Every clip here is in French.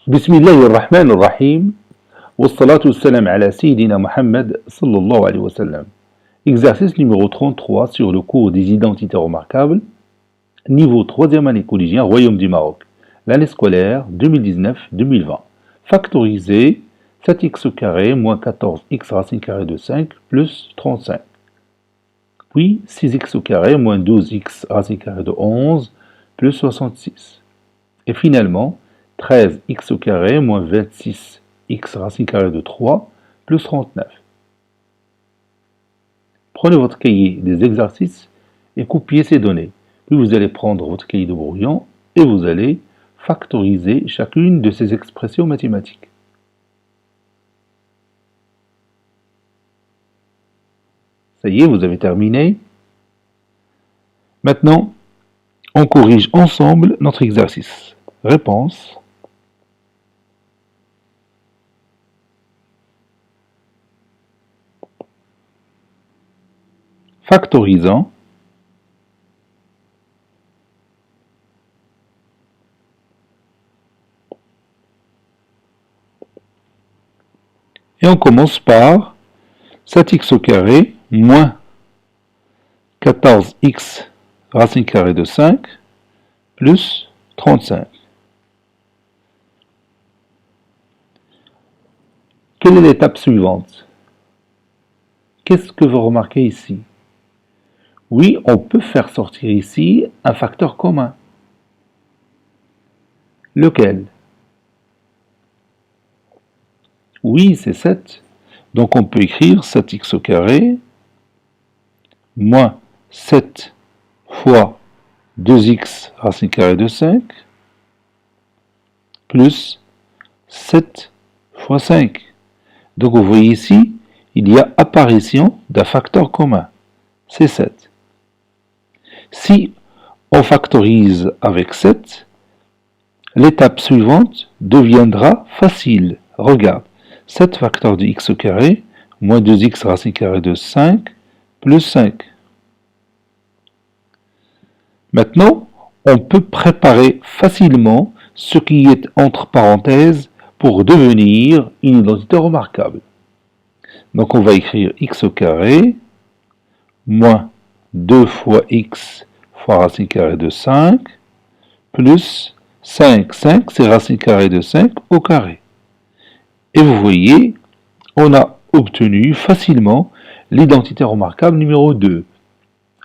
بسم الله الرحمن الرحيم والصلاة والسلام على سيدنا Mohammed sallallahu alayhi wa sallam. Exercice numéro 33 sur le cours des identités remarquables, niveau 3e année collégien, Royaume du Maroc, l'année scolaire 2019-2020. Factoriser 7x au carré moins 14x racine carrée de 5 plus 35. Puis 6x au carré moins 12x racine carrée de 11 plus 66. Et finalement 13x au carré moins 26x racine carrée de 3 plus 39. Prenez votre cahier des exercices et copiez ces données. Puis vous allez prendre votre cahier de brouillon et vous allez factoriser chacune de ces expressions mathématiques. Ça y est, vous avez terminé. Maintenant, on corrige ensemble notre exercice. Réponse. Factorisant. Et on commence par 7x au carré moins 14x racine carrée de 5 plus 35. Quelle est l'étape suivante? Qu'est-ce que vous remarquez ici? Oui, on peut faire sortir ici un facteur commun. Lequel? Oui, c'est 7. Donc on peut écrire 7x au carré moins 7 fois 2x racine carrée de 5 plus 7 fois 5. Donc vous voyez ici, il y a apparition d'un facteur commun. C'est 7. Si on factorise avec 7, l'étape suivante deviendra facile. Regarde, 7 facteur de x au carré, moins 2x racine carrée de 5, plus 5. Maintenant, on peut préparer facilement ce qui est entre parenthèses pour devenir une identité remarquable. Donc on va écrire x au carré, moins 2 fois x fois racine carrée de 5, plus 5. 5, c'est racine carrée de 5 au carré. Et vous voyez, on a obtenu facilement l'identité remarquable numéro 2.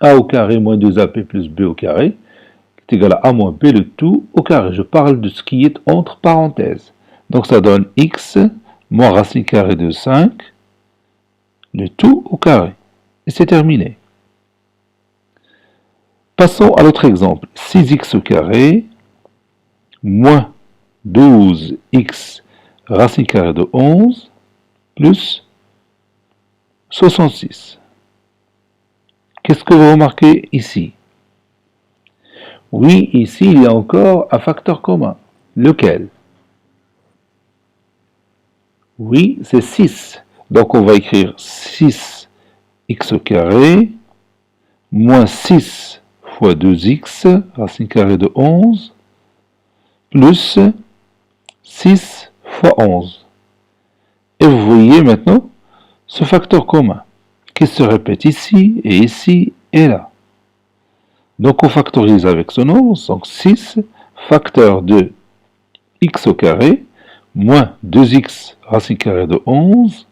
A au carré moins 2AP plus B au carré est égal à A moins B le tout au carré. Je parle de ce qui est entre parenthèses. Donc ça donne x moins racine carrée de 5, le tout au carré. Et c'est terminé. Passons à l'autre exemple. 6x au carré moins 12x racine carrée de 11 plus 66. Qu'est-ce que vous remarquez ici? Oui, ici, il y a encore un facteur commun. Lequel? Oui, c'est 6. Donc, on va écrire 6x au carré moins 6 fois 2x, racine carrée de 11, plus 6 fois 11. Et vous voyez maintenant ce facteur commun qui se répète ici et là. Donc on factorise avec ce nombre, donc 6 facteur de x au carré moins 2x racine carrée de 11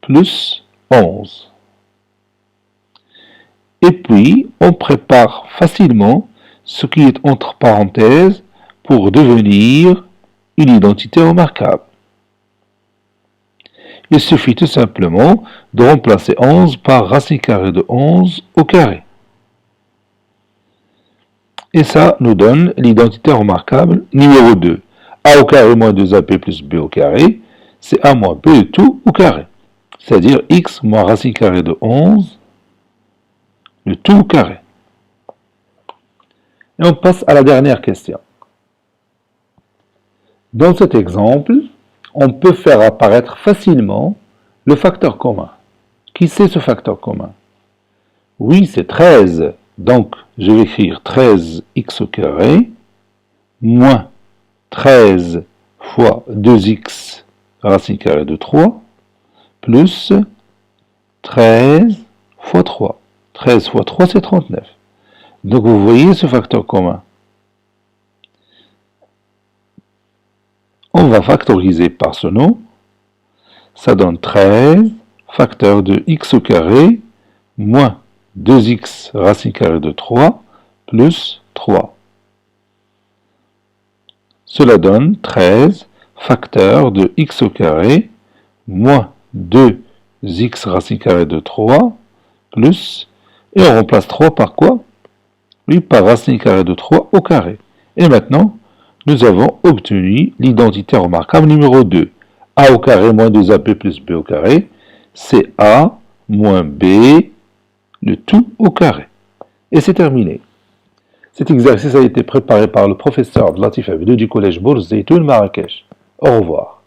plus 11. Et puis on prépare facilement ce qui est entre parenthèses pour devenir une identité remarquable. Il suffit tout simplement de remplacer 11 par racine carrée de 11 au carré. Et ça nous donne l'identité remarquable numéro 2. A au carré moins 2AP plus B au carré, c'est A moins B le tout au carré. C'est-à-dire x moins racine carrée de 11, le tout au carré. Et on passe à la dernière question. Dans cet exemple, on peut faire apparaître facilement le facteur commun. Qui c'est ce facteur commun? Oui, c'est 13. Donc, je vais écrire 13x au carré moins 13 fois 2x racine carrée de 3 plus 13 fois 3. 13 fois 3, c'est 39. Donc vous voyez ce facteur commun. On va factoriser par ce nom. Ça donne 13 facteur de x au carré moins 2x racine carrée de 3 plus 3. Cela donne 13 facteur de x au carré moins 2x racine carrée de 3 plus, et on remplace 3 par quoi? Oui, par racine carrée de 3 au carré. Et maintenant, nous avons obtenu l'identité remarquable numéro 2. A au carré moins 2AB plus B au carré, c'est A moins B, le tout au carré. Et c'est terminé. Cet exercice a été préparé par le professeur Abdelatif Abidou du collège Bourz Zeytoun Marrakech. Au revoir.